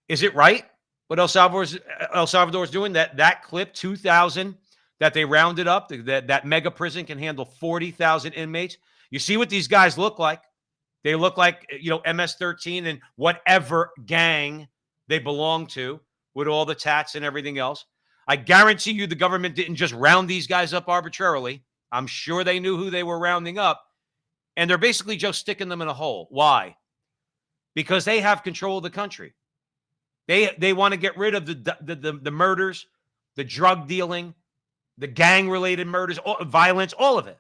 Is it right what El Salvador is doing? That clip, 2,000, that they rounded up, that mega prison can handle 40,000 inmates. You see what these guys look like. They look like, MS-13 and whatever gang they belong to, with all the tats and everything else. I guarantee you the government didn't just round these guys up arbitrarily. I'm sure they knew who they were rounding up. And they're basically just sticking them in a hole. Why? Because they have control of the country. They want to get rid of the murders, the drug dealing, the gang-related murders, violence, all of it.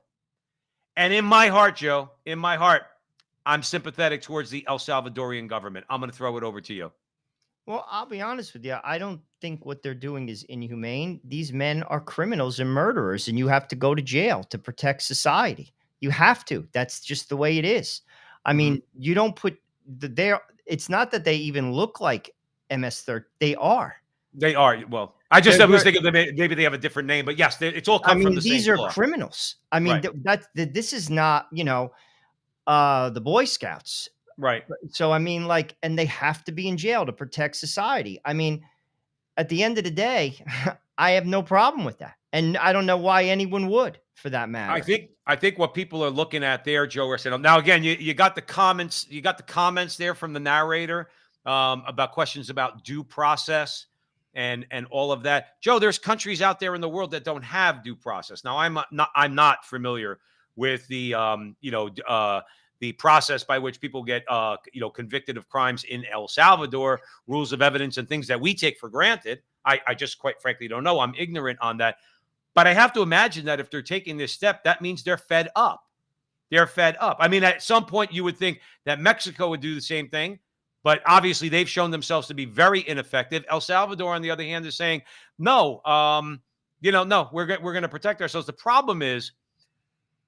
And in my heart, Joe, I'm sympathetic towards the El Salvadorian government. I'm going to throw it over to you. Well, I'll be honest with you. I don't think what they're doing is inhumane. These men are criminals and murderers, and you have to go to jail to protect society. You have to. That's just the way it is. I mean, you don't put it's not that they even look like MS-13. They are. They are. Well, I was thinking maybe they have a different name, but yes, it's all come from the same these are cloth. criminals. I mean, Right. This is not, the Boy Scouts. Right. So, I mean, and they have to be in jail to protect society. I mean, at the end of the day, I have no problem with that. And I don't know why anyone would, for that matter. I think what people are looking at there, Joe Arsenault. Now, again, you got the comments. You got the comments there from the narrator about questions about due process and all of that. Joe, there's countries out there in the world that don't have due process. Now, I'm not familiar with the the process by which people get, convicted of crimes in El Salvador, rules of evidence and things that we take for granted. I just quite frankly don't know. I'm ignorant on that. But I have to imagine that if they're taking this step, that means they're fed up. They're fed up. I mean, at some point you would think that Mexico would do the same thing, but obviously they've shown themselves to be very ineffective. El Salvador, on the other hand, is saying, no, no, we're going to protect ourselves. The problem is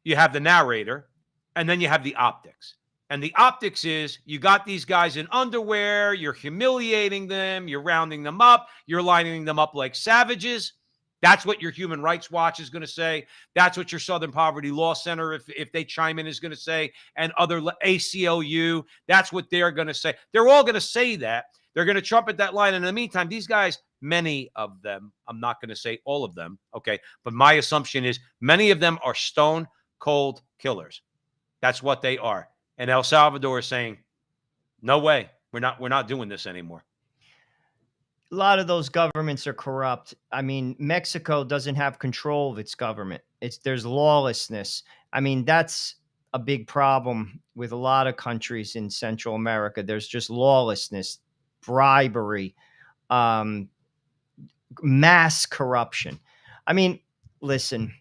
you have the narrator and then you have the optics. And the optics is you got these guys in underwear, you're humiliating them, you're rounding them up, you're lining them up like savages. That's what your Human Rights Watch is going to say. That's what your Southern Poverty Law Center, if they chime in, is going to say, and other ACLU. That's what they're going to say. They're all going to say that. They're going to trumpet that line. And in the meantime, these guys, many of them, I'm not going to say all of them, okay, but my assumption is many of them are stone cold killers. That's what they are. And El Salvador is saying, no way, we're not doing this anymore. A lot of those governments are corrupt. I mean, Mexico doesn't have control of its government. There's lawlessness. I mean, that's a big problem with a lot of countries in Central America. There's just lawlessness, bribery, mass corruption. I mean, listen,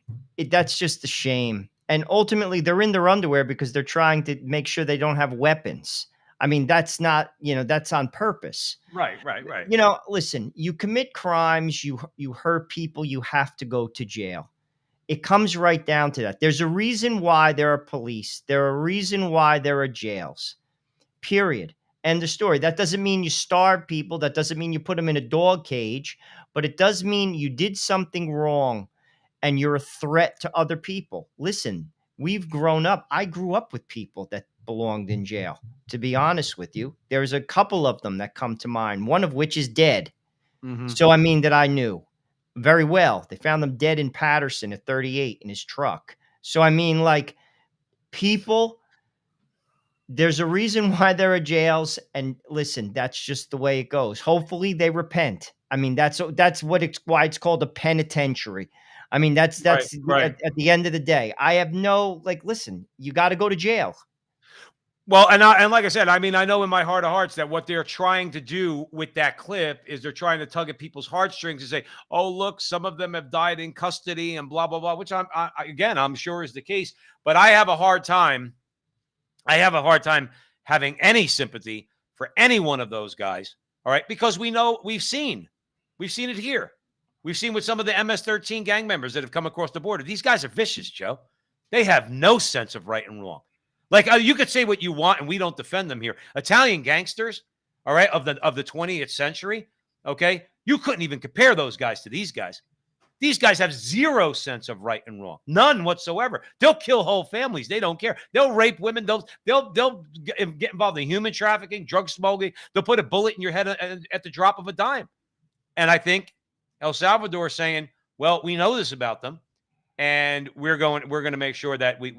that's just a shame. And ultimately, they're in their underwear because they're trying to make sure they don't have weapons. I mean, that's not, that's on purpose. Right. Listen, you commit crimes, you hurt people, you have to go to jail. It comes right down to that. There's a reason why there are police. There are a reason why there are jails. Period. End of story. That doesn't mean you starve people. That doesn't mean you put them in a dog cage. But it does mean you did something wrong and you're a threat to other people. Listen, we've grown up. I grew up with people that belonged in jail. To be honest with you, there's a couple of them that come to mind, one of which is dead. Mm-hmm. So, I mean, that I knew very well. They found him dead in Patterson at 38 in his truck. So, I mean, like, people, there's a reason why there are jails. And listen, that's just the way it goes. Hopefully they repent. I mean, that's why it's called a penitentiary. I mean, that's right. At the end of the day, I have listen, you got to go to jail. Well, and like I said, I mean, I know in my heart of hearts that what they're trying to do with that clip is they're trying to tug at people's heartstrings and say, oh, look, some of them have died in custody and blah, blah, blah, which I'm sure is the case. But I have a hard time having any sympathy for any one of those guys. All right. Because we've seen it here. We've seen with some of the MS-13 gang members that have come across the border. These guys are vicious, Joe. They have no sense of right and wrong. Like, you could say what you want, and we don't defend them here. Italian gangsters, all right, of the 20th century, okay? You couldn't even compare those guys to these guys. These guys have zero sense of right and wrong, none whatsoever. They'll kill whole families. They don't care. They'll rape women. They'll get involved in human trafficking, drug smuggling. They'll put a bullet in your head at the drop of a dime. And I think El Salvador is saying, well, we know this about them, and we're going to make sure that we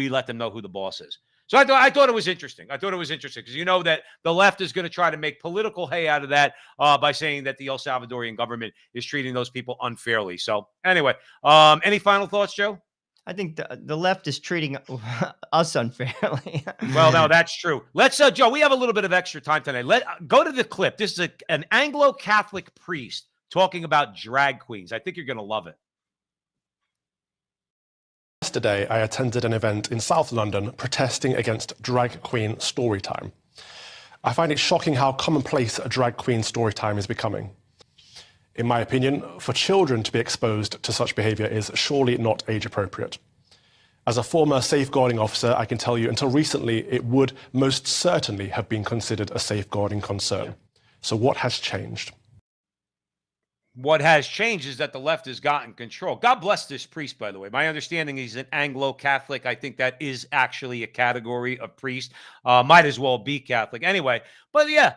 let them know who the boss is. So I thought it was interesting. I thought it was interesting because that the left is going to try to make political hay out of that by saying that the El Salvadorian government is treating those people unfairly. So anyway, any final thoughts, Joe? I think the left is treating us unfairly. Well, no, that's true. Let's, Joe, we have a little bit of extra time tonight. Go to the clip. This is an Anglo-Catholic priest talking about drag queens. I think you're going to love it. Yesterday, I attended an event in South London protesting against drag queen storytime. I find it shocking how commonplace a drag queen storytime is becoming. In my opinion, for children to be exposed to such behaviour is surely not age appropriate. As a former safeguarding officer, I can tell you until recently, it would most certainly have been considered a safeguarding concern. So what has changed? What has changed is that the left has gotten control. God bless this priest, by the way. My understanding he's an Anglo-Catholic. I think that is actually a category of priest. Might as well be Catholic. Anyway, but yeah,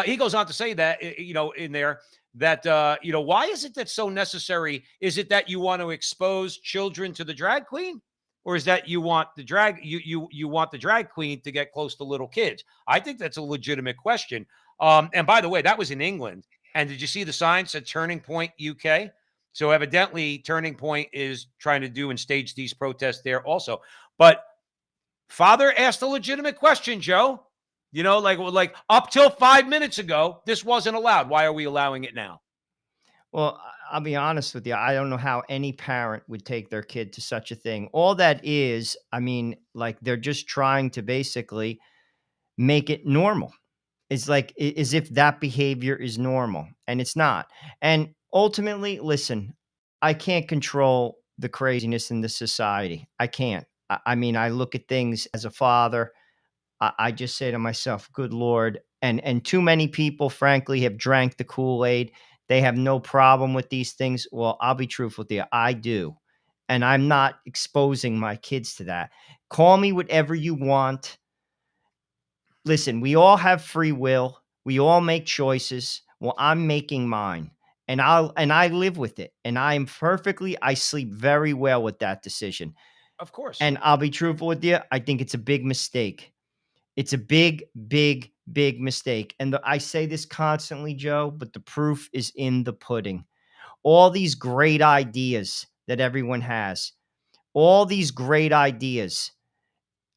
he goes on to say that, in there, that, why is it that's so necessary? Is it that you want to expose children to the drag queen? Or is that you want the drag queen to get close to little kids? I think that's a legitimate question. And by the way, that was in England. And did you see the sign said Turning Point UK? So evidently Turning Point is trying to do and stage these protests there also. But Father asked a legitimate question, Joe. You know, like up till 5 minutes ago, this wasn't allowed. Why are we allowing it now? Well, I'll be honest with you. I don't know how any parent would take their kid to such a thing. All that is, I mean, like they're just trying to basically make it normal. It's like as if that behavior is normal, and it's not. And ultimately, listen, I can't control the craziness in the society. I can't. I mean, I look at things as a father. I just say to myself, "Good Lord!" And too many people, frankly, have drank the Kool-Aid. They have no problem with these things. Well, I'll be truthful with you. I do, and I'm not exposing my kids to that. Call me whatever you want. Listen, we all have free will. We all make choices. Well, I'm making mine, and I live with it. And I sleep very well with that decision. Of course. And I'll be truthful with you. I think it's a big mistake. It's a big, big, big mistake. And I say this constantly, Joe, but the proof is in the pudding. All these great ideas that everyone has, all these great ideas,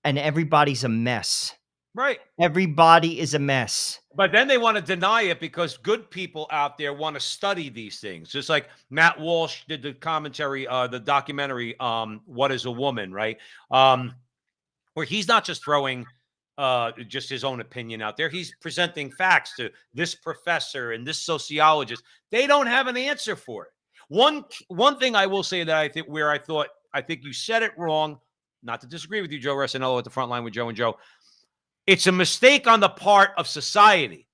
and everybody's a mess. Right. Everybody is a mess. But then they want to deny it because good people out there want to study these things. Just like Matt Walsh did the commentary, the documentary, What is a Woman, right? Where he's not just throwing just his own opinion out there. He's presenting facts to this professor and this sociologist. They don't have an answer for it. One thing I will say that I think you said it wrong, not to disagree with you, Joe Rossinello at the front line with Joe and Joe. It's a mistake on the part of society,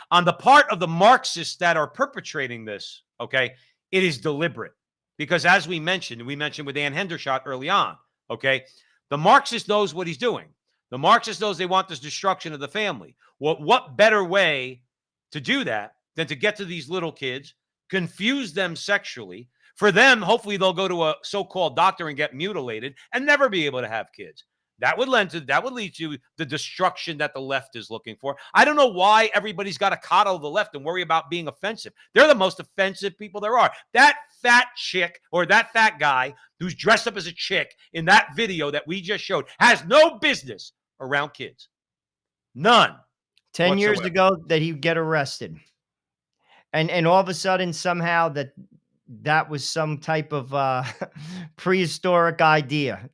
on the part of the Marxists that are perpetrating this, okay? It is deliberate because as we mentioned with Ann Hendershot early on, okay? The Marxist knows what he's doing. The Marxist knows they want this destruction of the family. What better way to do that than to get to these little kids, confuse them sexually? For them, hopefully they'll go to a so-called doctor and get mutilated and never be able to have kids. That would lead to the destruction that the left is looking for. I don't know why everybody's got to coddle the left and worry about being offensive. They're the most offensive people there are. That fat chick or that fat guy who's dressed up as a chick in that video that we just showed has no business around kids. None. 10 years whatsoever. ago that he'd get arrested. And all of a sudden somehow that was some type of prehistoric idea.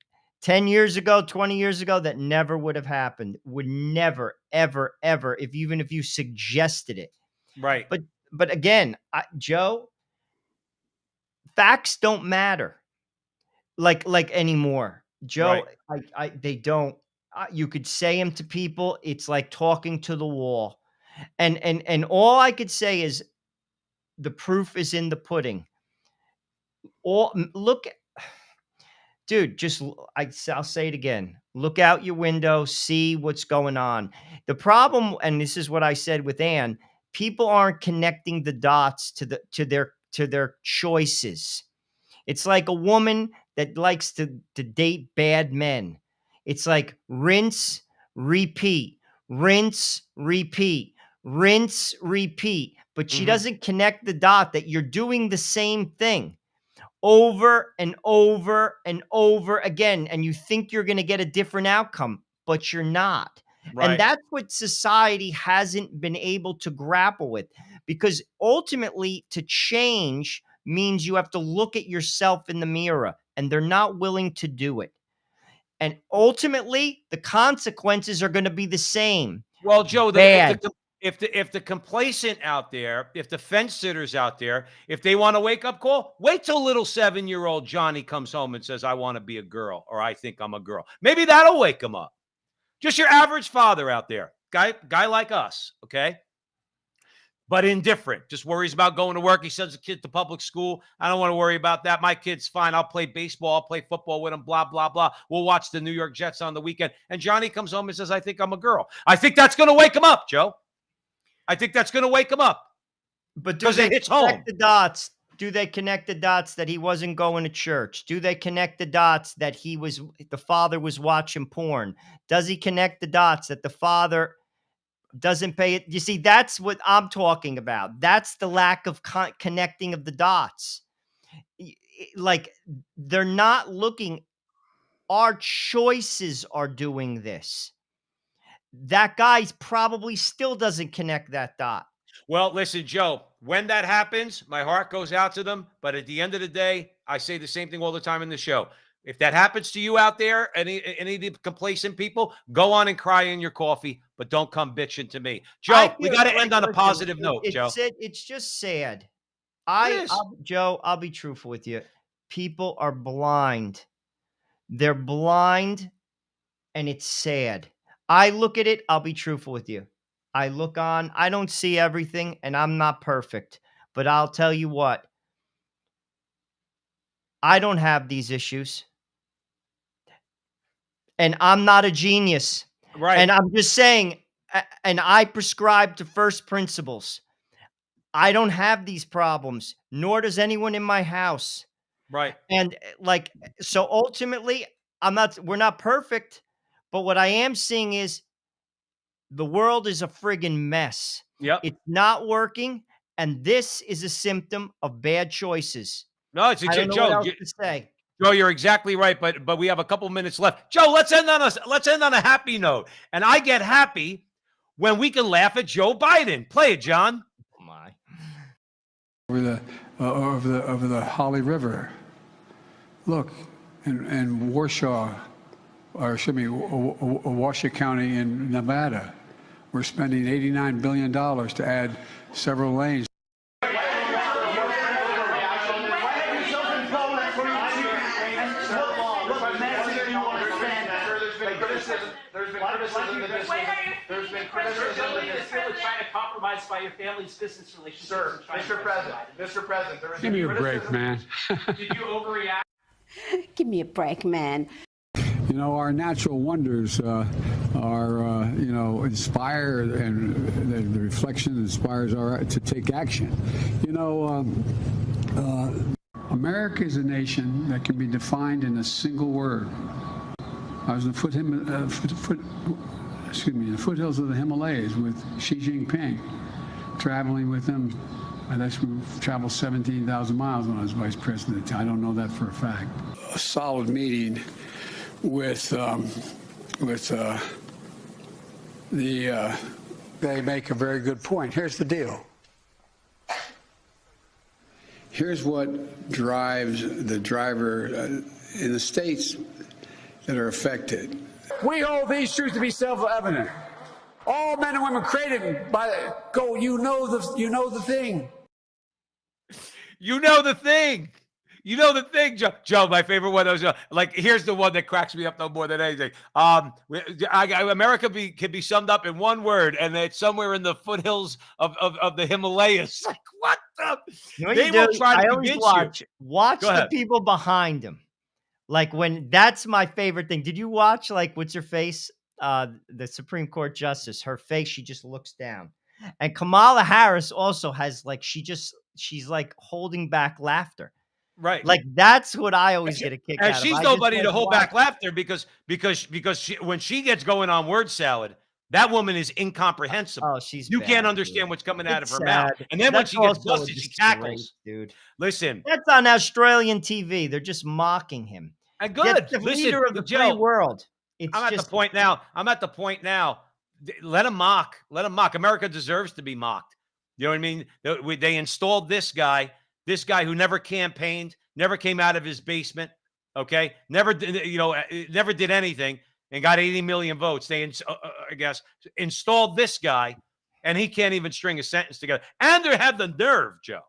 10 years ago, 20 years ago, that never would have happened. Would never, ever, ever, even if you suggested it. Right. But again, Joe, facts don't matter like anymore. Joe, Right. they don't. You could say them to people. It's like talking to the wall. And all I could say is the proof is in the pudding. Look, dude, I'll say it again. Look out your window, see what's going on. The problem, and this is what I said with Ann, people aren't connecting the dots to their choices. It's like a woman that likes to date bad men. It's like rinse, repeat, rinse, repeat, rinse, repeat. But she doesn't connect the dot that you're doing the same thing over and over and over again. And you think you're going to get a different outcome, but you're not. Right. And that's what society hasn't been able to grapple with, because ultimately to change means you have to look at yourself in the mirror, and they're not willing to do it. And ultimately, the consequences are going to be the same. Well, Joe, Bad. if the complacent out there, if the fence sitters out there, if they want a wake up call, wait till little 7-year-old Johnny comes home and says, "I want to be a girl," or "I think I'm a girl." Maybe that'll wake him up. Just your average father out there, guy like us, okay? But indifferent, just worries about going to work. He sends a kid to public school. I don't want to worry about that. My kid's fine. I'll play baseball. I'll play football with him, blah, blah, blah. We'll watch the New York Jets on the weekend. And Johnny comes home and says, "I think I'm a girl." I think that's going to wake him up, Joe. I think that's going to wake him up. But do because they it hits connect home. the dots? Do they connect the dots that he wasn't going to church? Do they connect the dots that the father was watching porn? Does he connect the dots that the father doesn't pay it? You see, that's what I'm talking about. That's the lack of connecting of the dots. Like, they're not looking Our choices are doing this. That guy probably still doesn't connect that dot. Well, listen, Joe, when that happens, my heart goes out to them. But at the end of the day, I say the same thing all the time in the show. If that happens to you out there, any of the complacent people, go on and cry in your coffee, but don't come bitching to me. Joe, we got to end on a positive note, Joe. It's just sad. Joe, I'll be truthful with you. People are blind. They're blind, and it's sad. I look at it, I'll be truthful with you. I look on, I don't see everything, and I'm not perfect. But I'll tell you what, I don't have these issues. And I'm not a genius. Right. And I'm just saying, and I prescribe to first principles. I don't have these problems, nor does anyone in my house. Right. And so ultimately, we're not perfect, but what I am seeing is the world is a friggin' mess. Yep. It's not working, and this is a symptom of bad choices. No, it's I don't know Joe. what else to say. Joe, you're exactly right, but we have a couple minutes left. Joe, let's end on a happy note. And I get happy when we can laugh at Joe Biden. Play it, John. Oh my. Over the Holly River. Look, in Warsaw, or excuse me, Washoe County in Nevada, we're spending $89 billion to add several lanes. There's been criticism that this really trying to compromise by your family's business relationships. Sir, Mr. President, there was Give me a break, man. Did you overreact? Give me a break, man. You know, our natural wonders inspire, and the reflection inspires our to take action. You know, America is a nation that can be defined in a single word. I was in the foothills of the Himalayas with Xi Jinping, traveling with him. I actually traveled 17,000 miles when I was vice president. I don't know that for a fact. A solid meeting with they make a very good point. Here's the deal. Here's what drives the driver in the states that are affected. We hold these truths to be self-evident. All men and women created by you know the thing. You know the thing. You know the thing, Joe. Joe, my favorite one. Those here's the one that cracks me up no more than anything. America can be summed up in one word, and it's somewhere in the foothills of the Himalayas. Like what the? They will try to convince you. Watch the people behind him. Like that's my favorite thing. Did you watch what's her face? The Supreme Court Justice. Her face, she just looks down. And Kamala Harris also has she's like holding back laughter. Right. Like that's what I always get a kick out of. And she's nobody to hold back laughter because when she gets going on word salad, that woman is incomprehensible. Oh, you can't understand what's coming out of her mouth. And then when she gets busted, she cackles. Dude. Listen. That's on Australian TV. They're just mocking him. And good. The leader of the free world. I'm at the point now. Let him mock. Let him mock. America deserves to be mocked. You know what I mean? They installed this guy who never campaigned, never came out of his basement. Okay, never did anything and got 80 million votes. They, I guess, installed this guy, and he can't even string a sentence together. And they have the nerve, Joe,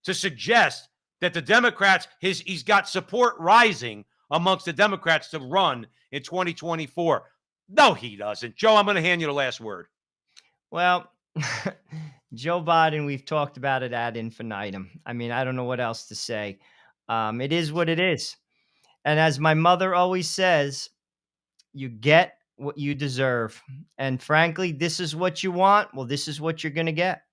to suggest that the Democrats, he's got support rising amongst the Democrats to run in 2024. No, he doesn't. Joe, I'm going to hand you the last word. Well, Joe Biden, we've talked about it ad infinitum. I mean, I don't know what else to say. It is what it is. And as my mother always says, you get what you deserve. And frankly, this is what you want. Well, this is what you're going to get.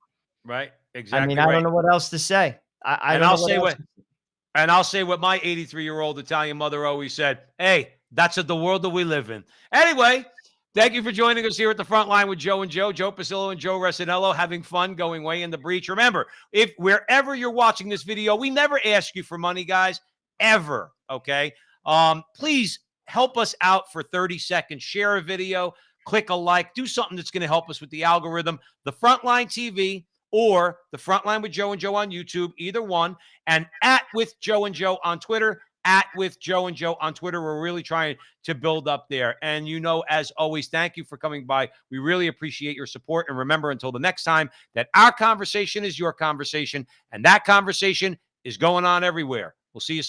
Right. Exactly. I don't know what else to say. I'll say what my 83-year-old Italian mother always said. Hey, that's the world that we live in. Anyway, thank you for joining us here at the front line with Joe and Joe Pasillo and Joe Resinello, having fun going way in the breach. Remember, if wherever you're watching this video, we never ask you for money, guys, ever. Okay. Please help us out for 30 seconds. Share a video, click a like, do something that's going to help us with the algorithm. The Frontline TV or the Frontline with Joe and Joe on YouTube, either one, and at with Joe and Joe on Twitter, at with Joe and Joe on Twitter. We're really trying to build up there. And as always, thank you for coming by. We really appreciate your support. And remember, until the next time, that our conversation is your conversation, and that conversation is going on everywhere. We'll see you soon.